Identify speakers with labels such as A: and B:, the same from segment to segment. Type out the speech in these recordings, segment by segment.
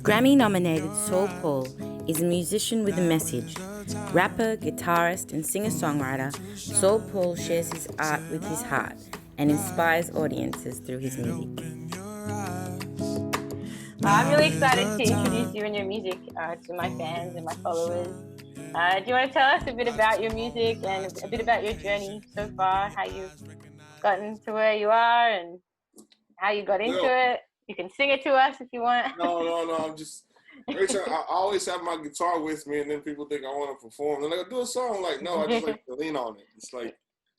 A: Grammy-nominated SaulPaul is a musician with a message. Rapper, guitarist, and singer-songwriter, SaulPaul shares his art with his heart and inspires audiences through his music.
B: I'm really excited to introduce you and your music to my fans and my followers. Do you want to tell us a bit about your music and a bit about your journey so far, how you've gotten to where you are and how you got into it? You can sing it to us if you want.
C: No. I'm just every time I always have my guitar with me, and then people think I want to perform. They're like, do a song. I'm like, no, I just like to lean on it. It's like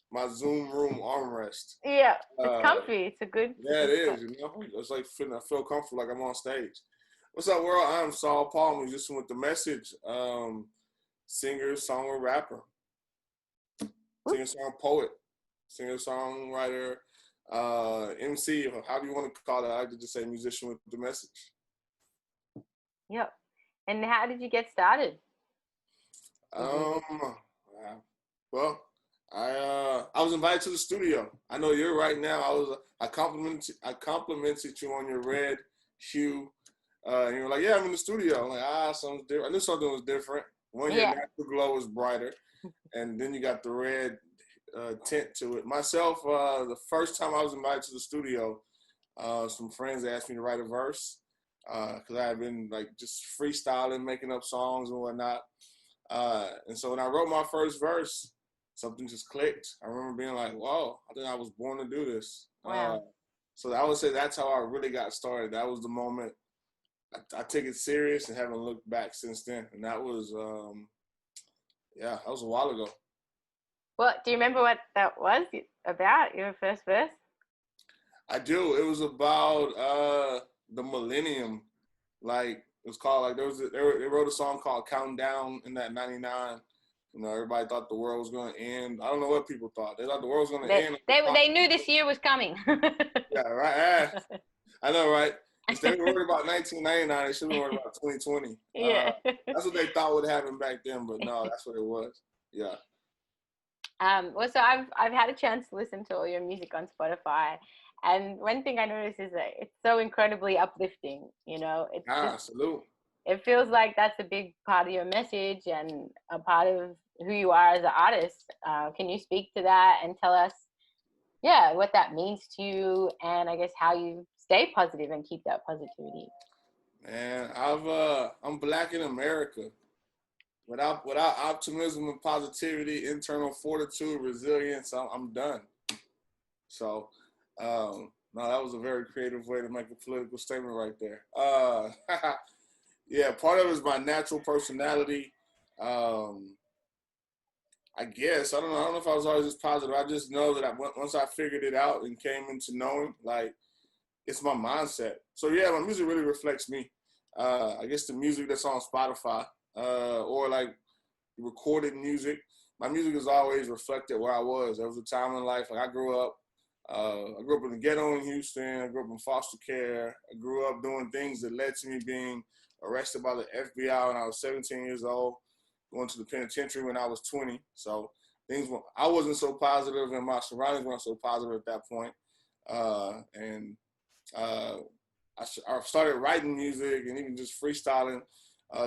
C: my Zoom room armrest.
B: Yeah, it's comfy. It's a good.
C: Yeah, it is. You know, it's like I feel comfortable, like I'm on stage. What's up, world? I'm SaulPaul, musician with the message. Singer, songwriter, rapper, singer, song poet, singer, songwriter. MC, how do you want to call it? I like to just say musician with the message.
B: Yep. And how did you get started?
C: Well, I was invited to the studio. I know you're right now. I complimented you on your red hue. And you were like, yeah, I'm in the studio. I'm like, something's different. I knew something was different. One, your natural glow is brighter, and then you got the red tint to it. Myself, the first time I was invited to the studio, some friends asked me to write a verse because I had been like just freestyling, making up songs and whatnot. And so when I wrote my first verse, something just clicked. I remember being like, "Whoa, I think I was born to do this."
B: Wow.
C: So I would say that's how I really got started. That was the moment I took it serious and haven't looked back since then. And that was, that was a while ago.
B: Well, do you remember what that was about, your first verse?
C: I do. It was about the millennium. Like, it was called, like, they wrote a song called Counting Down in that 99. You know, everybody thought the world was going to end. I don't know what people thought. They thought the world was going to end.
B: They knew this year was coming.
C: Yeah, right. I know, right? If they were worried about 1999, they should have been worried about 2020.
B: Yeah.
C: That's what they thought would happen back then, but no, that's what it was. Yeah.
B: Well, so I've had a chance to listen to all your music on Spotify, and one thing I noticed is that it's so incredibly uplifting. You know, it's
C: salute.
B: It feels like that's a big part of your message and a part of who you are as an artist. Can you speak to that and tell us, what that means to you, and I guess how you stay positive and keep that positivity?
C: Man, I'm Black in America. Without optimism and positivity, internal fortitude, resilience, I'm done. So, no, that was a very creative way to make a political statement right there. Yeah, part of it is my natural personality. I guess I don't know if I was always just positive. I just know that once I figured it out and came into knowing, like, it's my mindset. So yeah, my music really reflects me. I guess the music that's on Spotify or like recorded music, my music has always reflected where I was. There was a time in life, like I grew up in the ghetto in Houston. I grew up in foster care. I grew up doing things that led to me being arrested by the FBI when I was 17 years old, going to the penitentiary when I was 20. So I wasn't so positive, and my surroundings weren't so positive at that point. I started writing music and even just freestyling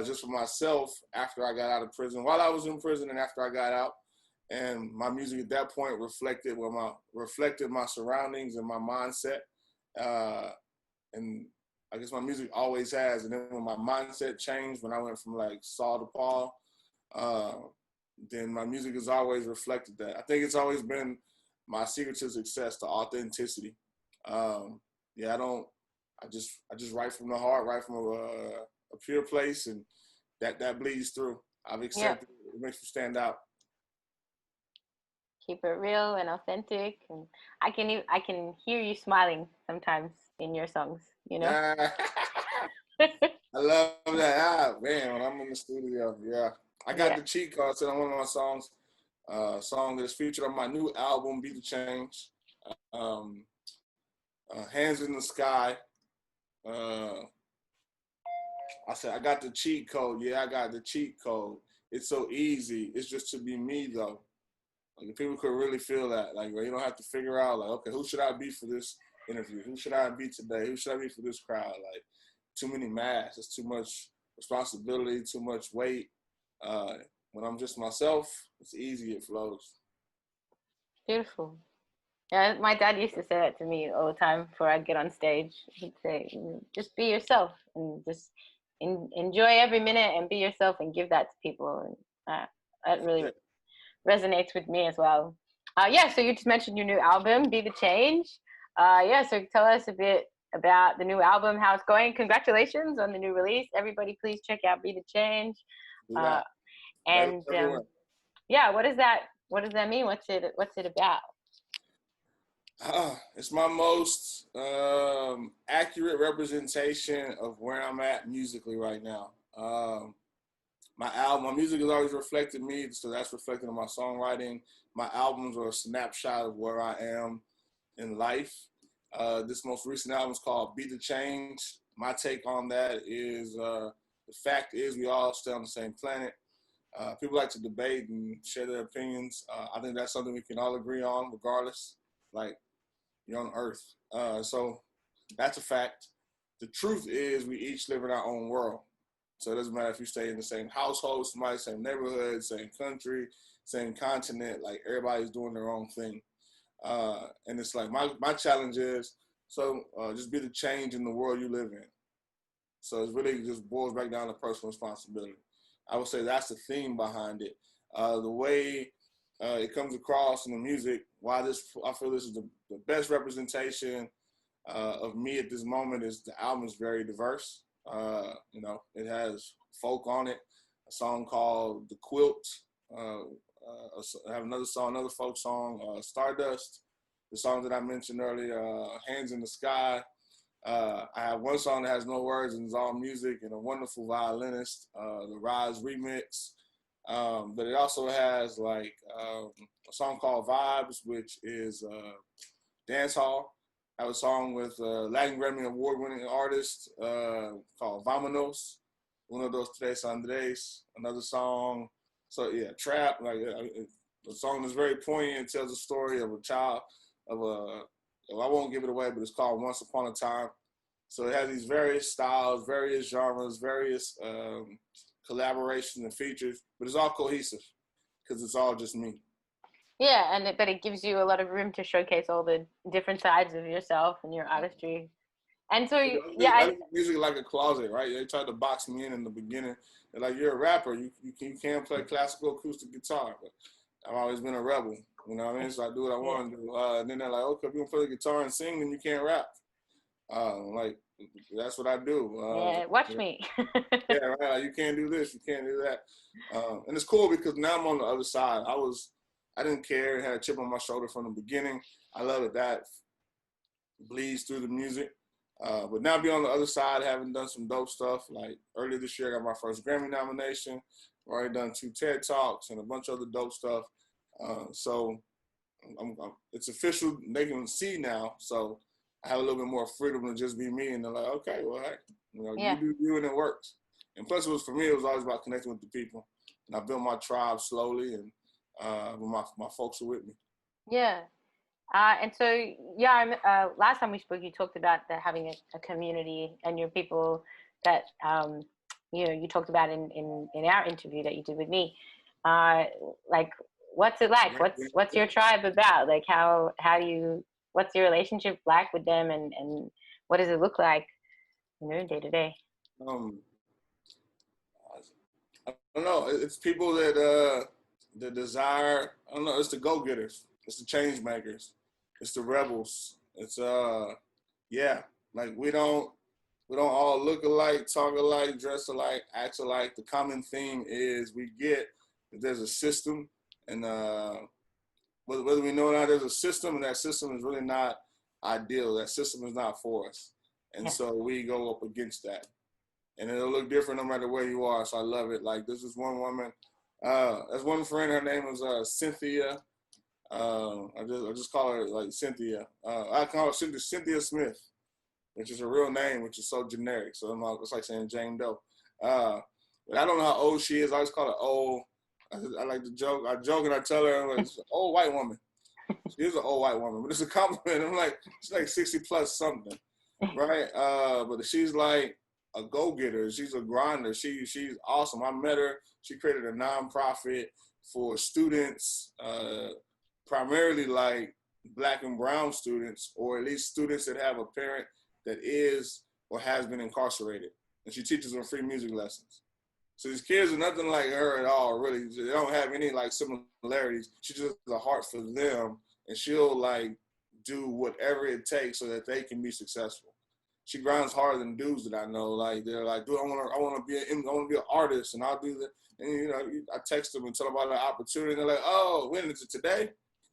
C: just for myself after I got out of prison, while I was in prison and after I got out. And my music at that point reflected my surroundings and my mindset. And I guess my music always has. And then when my mindset changed, when I went from like Saul to Paul, then my music has always reflected that. I think it's always been my secret to success, the authenticity. I just write from the heart, write from a pure place, and that bleeds through. I've accepted it. It makes you stand out.
B: Keep it real and authentic, and I can hear you smiling sometimes in your songs. You know.
C: I love that. Man, when I'm in the studio, I got the cheat code on one of my songs. Song that's featured on my new album, Be the Change. Hands in the Sky. I said, I got the cheat code. Yeah, I got the cheat code. It's so easy. It's just to be me, though. Like, people could really feel that. Like, you don't have to figure out, like, okay, who should I be for this interview? Who should I be today? Who should I be for this crowd? Like, too many masks. It's too much responsibility, too much weight. When I'm just myself, it's easy. It flows.
B: Beautiful. Yeah, my dad used to say that to me all the time before I'd get on stage. He'd say, just be yourself and just enjoy every minute and be yourself and give that to people. And that really resonates with me as well. Yeah, so you just mentioned your new album, Be the Change. Yeah, so tell us a bit about the new album, how it's going. Congratulations on the new release. Everybody, please check out Be the Change. And yeah, what does that mean? What's it about?
C: It's my most accurate representation of where I'm at musically right now. My music has always reflected me, so that's reflected in my songwriting. My albums are a snapshot of where I am in life. This most recent album is called Be the Change. My take on that is the fact is we all stay on the same planet. People like to debate and share their opinions. I think that's something we can all agree on regardless. Like, you're on Earth. So that's a fact. The truth is we each live in our own world. So it doesn't matter if you stay in the same household, somebody, same neighborhood, same country, same continent, like everybody's doing their own thing. And it's like my challenge is, just be the change in the world you live in. So it really just boils back down to personal responsibility. I would say that's the theme behind it. The way it comes across in the music, I feel this is the best representation of me at this moment is the album is very diverse. It has folk on it, a song called The Quilt. I have another folk song, Stardust, the song that I mentioned earlier, Hands in the Sky. I have one song that has no words and it's all music and a wonderful violinist, the Rise remix. But it also has like a song called Vibes, which is dance hall. I have a song with Latin Grammy award-winning artist called Vámonos, Uno, Dos, Tres, Andres. Another song, so yeah, trap. Like a song that's very poignant, tells a story of a child I won't give it away, but it's called Once Upon a Time. So it has these various styles, various genres, various collaborations and features, but it's all cohesive because it's all just me.
B: Yeah, but it gives you a lot of room to showcase all the different sides of yourself and your artistry. And so,
C: I think music like a closet, right? They tried to box me in the beginning. They're like, you're a rapper, you can't play classical acoustic guitar. But I've always been a rebel, you know what I mean? So I do what I want to do. And then they're like, okay, if you can play the guitar and sing, then you can't rap. Like, that's what I do.
B: Watch me.
C: Yeah, right. You can't do this, you can't do that. And it's cool because now I'm on the other side. I didn't care, had a chip on my shoulder from the beginning. I love it that bleeds through the music. But now being on the other side, having done some dope stuff, like earlier this year, I got my first Grammy nomination. I've already done 2 TED Talks and a bunch of other dope stuff. So it's official. They can see now. So I have a little bit more freedom to just be me. And they're like, okay, well, hey, you do you and it works. And plus, for me, it was always about connecting with the people. And I built my tribe slowly, and my folks are with me.
B: Yeah. And so, last time we spoke, you talked about having a community and your people that, you talked about in our interview that you did with me. Like, what's it like? What's your tribe about? Like, what's your relationship like with them, and what does it look like, day to day?
C: I don't know. It's people that desire. I don't know. It's the go-getters. It's the change makers. It's the rebels. It's like we don't all look alike, talk alike, dress alike, act alike. The common theme is we get that there's a system, and whether we know or not, there's a system, and that system is really not ideal. That system is not for us, and so we go up against that, and it'll look different no matter where you are. So I love it. Like, this is one woman. There's one friend. Her name is Cynthia. I just call her like Cynthia. I call her Cynthia Smith, which is her real name, which is so generic. So it's like saying Jane Doe. But I don't know how old she is. I always call her old. I like to joke. I joke and I tell her it's an old white woman. She is an old white woman, but it's a compliment. I'm like, she's like 60 plus something, right? But she's like a go-getter. She's a grinder. She's awesome. I met her. She created a nonprofit for students, primarily like Black and brown students, or at least students that have a parent that is or has been incarcerated. And she teaches them free music lessons. So these kids are nothing like her at all, really. They don't have any like similarities. She just has a heart for them, and she'll like do whatever it takes so that they can be successful. She grinds harder than dudes that I know. Like they're like, dude, I want to be an artist, and I'll do that. And you know, I text them and tell them about the opportunity. And they're like, oh, when is it today?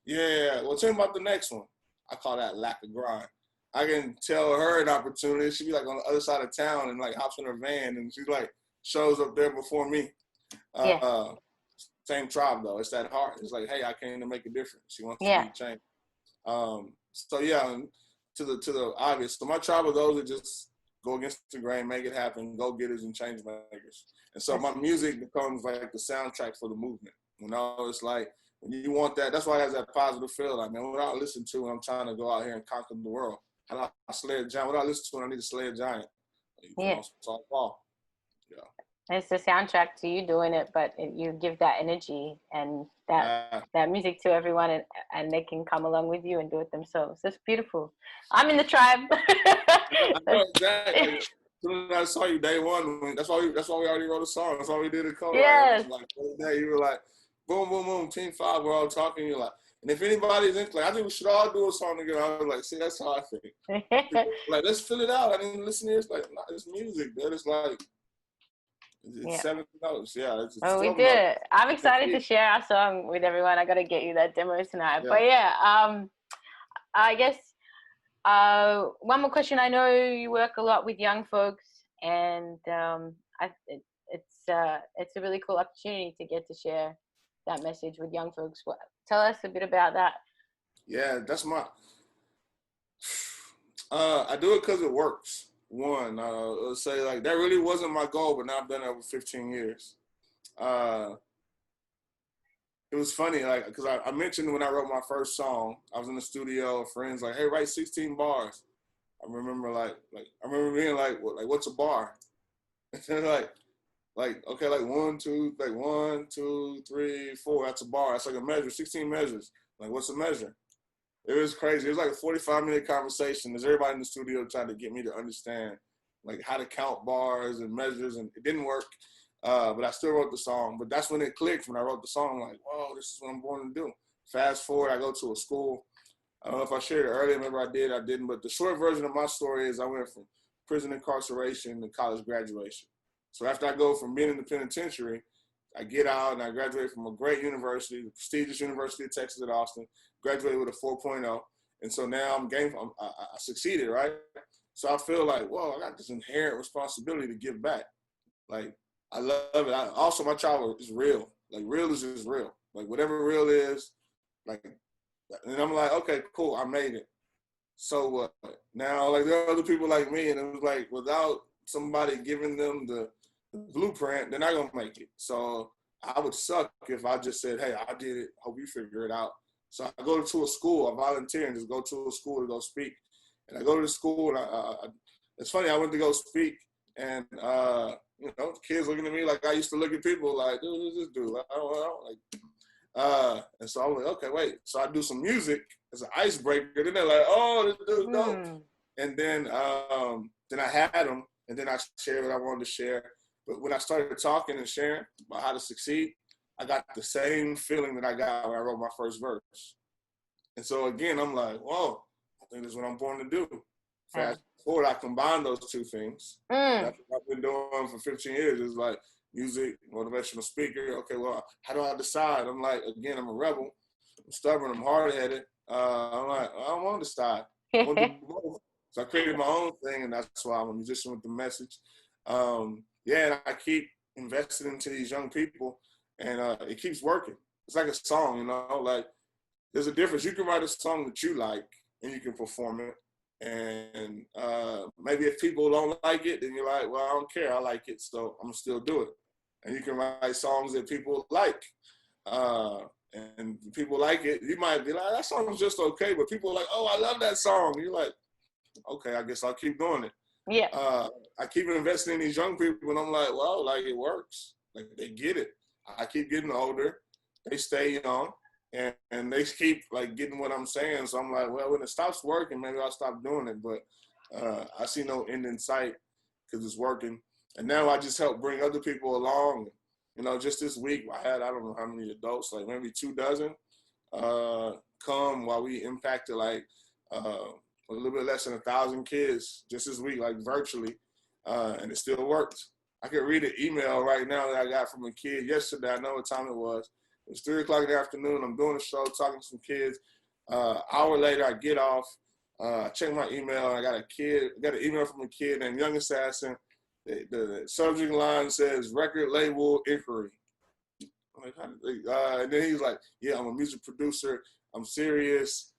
C: Yeah. Well, tell me about the next one. I call that lack of grind. I can tell her an opportunity. She'd be like on the other side of town and like hops in her van, and she's like shows up there before me.
B: Yeah.
C: Same tribe though. It's that heart. It's like, hey, I came to make a difference. She wants to be changed. So yeah, to the obvious. So my tribe of those that just go against the grain, make it happen, go getters and change makers. And so my music becomes like the soundtrack for the movement. You know, it's like when you want that. That's why it has that positive feel. Like, man, what I listen to when I'm trying to go out here and conquer the world. How do I slay a giant? What do I listen to when I need to slay a giant? You know, SaulPaul. Yeah.
B: It's the soundtrack to you doing it, but you give that energy and that music to everyone, and they can come along with you and do it themselves. That's beautiful. I'm in the tribe.
C: I know exactly. As soon as I saw you day one, that's why we already wrote a song. That's why we did a cover.
B: Yes.
C: Like day, you were like, boom, boom, boom, Team 5. We're all talking. You're like, and if anybody's into, like, I think we should all do a song together. I was like, see, that's how I think. Like, let's fill it out. I didn't listen to this. Like, nah, it's music, dude. It's like. It's 7 notes. Yeah.
B: We did it. I'm excited to share our song with everyone. I got to get you that demo tonight. Yeah. But yeah, I guess one more question. I know you work a lot with young folks, and it's a really cool opportunity to get to share that message with young folks. Tell us a bit about that.
C: Yeah, that's my. I do it because it works. One, let's say like that really wasn't my goal, but now I've done it over 15 years. It was funny, like, because I mentioned when I wrote my first song, I was in the studio, friends like, hey, write 16 bars. I remember being like, what's a bar? And they're like, okay, like 1, 2, like 1, 2, 3, 4, that's a bar. That's like a measure, 16 measures. Like, what's a measure? It was crazy. It was like a 45-minute conversation. There's everybody in the studio trying to get me to understand like how to count bars and measures, and it didn't work. But I still wrote the song. But that's when it clicked. When I wrote the song, I'm like, whoa, this is what I'm born to do. Fast forward, I go to a school. I don't know if I shared it earlier. Maybe I did, I didn't. But the short version of my story is I went from prison incarceration to college graduation. So after I go from being in the penitentiary, I get out and I graduate from a great university, the prestigious University of Texas at Austin, graduated with a 4.0. And so now I succeeded, right? So I feel like, whoa, I got this inherent responsibility to give back. Like, I love it. Also, my child is real. Like, real is just real. Like, whatever real is, like, and I'm like, okay, cool, I made it. So what? Now, like, there are other people like me, and it was like, without somebody giving them the blueprint, they're not gonna make it. So I would suck if I just said, hey, I did it, hope you figure it out. So I go to a school, I volunteer and just go to a school to go speak. And I go to the school, and it's funny, I went to go speak, and you know, kids looking at me like I used to look at people like, dude, who's this dude? I don't like. And so I was like, okay, wait. So I do some music as an icebreaker. Then they're like, oh, this dude's dope. And then I had them, and then I shared what I wanted to share. But when I started talking and sharing about how to succeed, I got the same feeling that I got when I wrote my first verse. And so again, I'm like, whoa, I think this is what I'm born to do. Fast forward, I combine those two things. That's what I've been doing for 15 years. It's like music, motivational speaker. Okay, well, how do I decide? I'm like, again, I'm a rebel. I'm stubborn. I'm hard-headed. I'm like, I don't want to decide. I want to do both. So I created my own thing, and that's why I'm a musician with the message. And I keep investing into these young people, and it keeps working. It's like a song, you know, like there's a difference. You can write a song that you like and you can perform it. And maybe if people don't like it, then you're like, well, I don't care. I like it, so I'm going to still do it. And you can write songs that people like. and people like it, you might be like, that song's just okay, but people are like, oh, I love that song. And you're like, okay, I guess I'll keep doing it.
B: Yeah.
C: I keep investing in these young people, and I'm like, well, like, it works. Like, they get it. I keep getting older. They stay young, and they keep, like, getting what I'm saying. So I'm like, well, when it stops working, maybe I'll stop doing it. But I see no end in sight because it's working. And now I just help bring other people along. You know, just this week, I don't know how many adults, like maybe 24, come while we impacted, like, a little bit less than 1,000 kids just this week, like virtually, and it still worked. I could read an email right now that I got from a kid yesterday. I know what time it was. It was 3 o'clock in the afternoon. I'm doing a show, talking to some kids. Hour later, I get off. I check my email, and I got an email from a kid named Young Assassin. The subject line says record label inquiry. I'm like, and then he's like, yeah, I'm a music producer. I'm serious.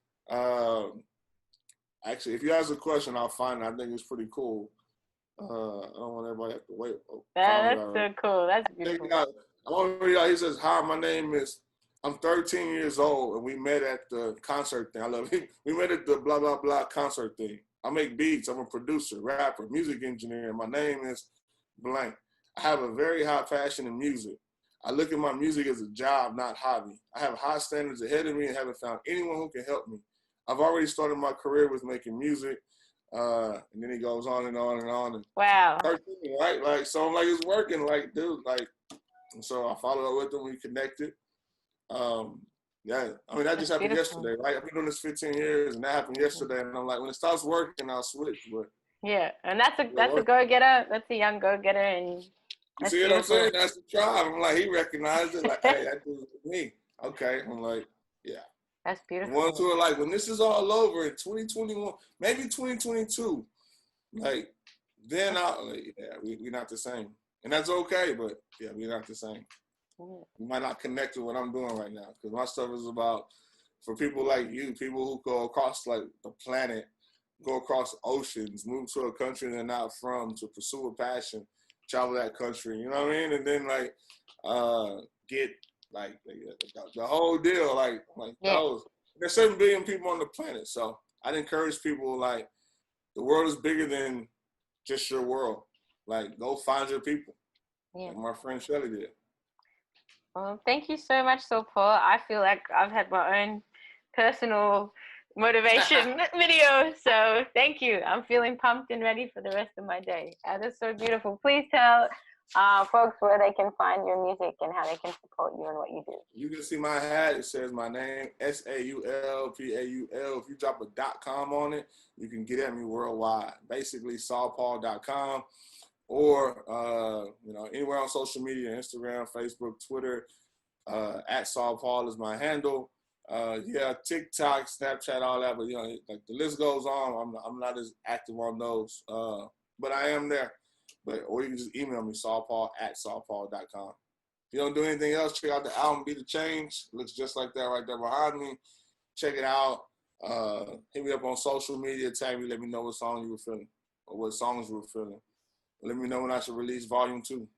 C: Actually, if you ask a question, I'll find it. I think it's pretty cool. I don't want everybody to have to wait.
B: That's so cool. That's beautiful.
C: I want to read out. He says, hi, I'm 13 years old, and we met at the concert thing. I love it. We met at the blah, blah, blah concert thing. I make beats. I'm a producer, rapper, music engineer. My name is blank. I have a very high passion in music. I look at my music as a job, not hobby. I have high standards ahead of me and haven't found anyone who can help me. I've already started my career with making music. And then he goes on and on and on. And
B: wow.
C: 13, right? Like, so I'm like, it's working. Like, dude, like, and so I followed up with him. We connected. Yeah, I mean, that just happened yesterday, right? I've been doing this 15 years, and that happened yesterday. And I'm like, when it stops working, I'll switch. But
B: yeah, and that's a go-getter. That's a young go-getter, and
C: you see what I'm saying? That's the tribe. I'm like, he recognized it. Like, hey, that dude's me. Okay, I'm like, yeah.
B: That's beautiful.
C: Ones who are like, when this is all over in 2021, maybe 2022, like, then we're not the same. And that's okay, but yeah, we're not the same. You might not connect with what I'm doing right now, because my stuff is about, for people like you, people who go across, like, the planet, go across oceans, move to a country they're not from to pursue a passion, travel that country, you know what I mean? And then, like, get, like, the whole deal, like those. There's 7 billion people on the planet, so I'd encourage people, like, the world is bigger than just your world. Like, go find your people, like my friend Shelley did.
B: Well, thank you so much, SaulPaul. I feel like I've had my own personal motivation video, so thank you. I'm feeling pumped and ready for the rest of my day. That's so beautiful. Please tell folks where they can find your music and how they can support you and what you do.
C: You can see my hat. It says my name, SaulPaul. If you drop a .com on it, you can get at me worldwide. Basically, SaulPaul.com. Or, anywhere on social media, Instagram, Facebook, Twitter, at SaulPaul is my handle. TikTok, Snapchat, all that, but, like, the list goes on. I'm not as active on those, but I am there. Or you can just email me, SaulPaul@SaulPaul.com. If you don't do anything else, check out the album, Be the Change. It looks just like that right there behind me. Check it out. Hit me up on social media, tag me, let me know what song you were feeling or what songs you were feeling. Let me know when I should release volume 2.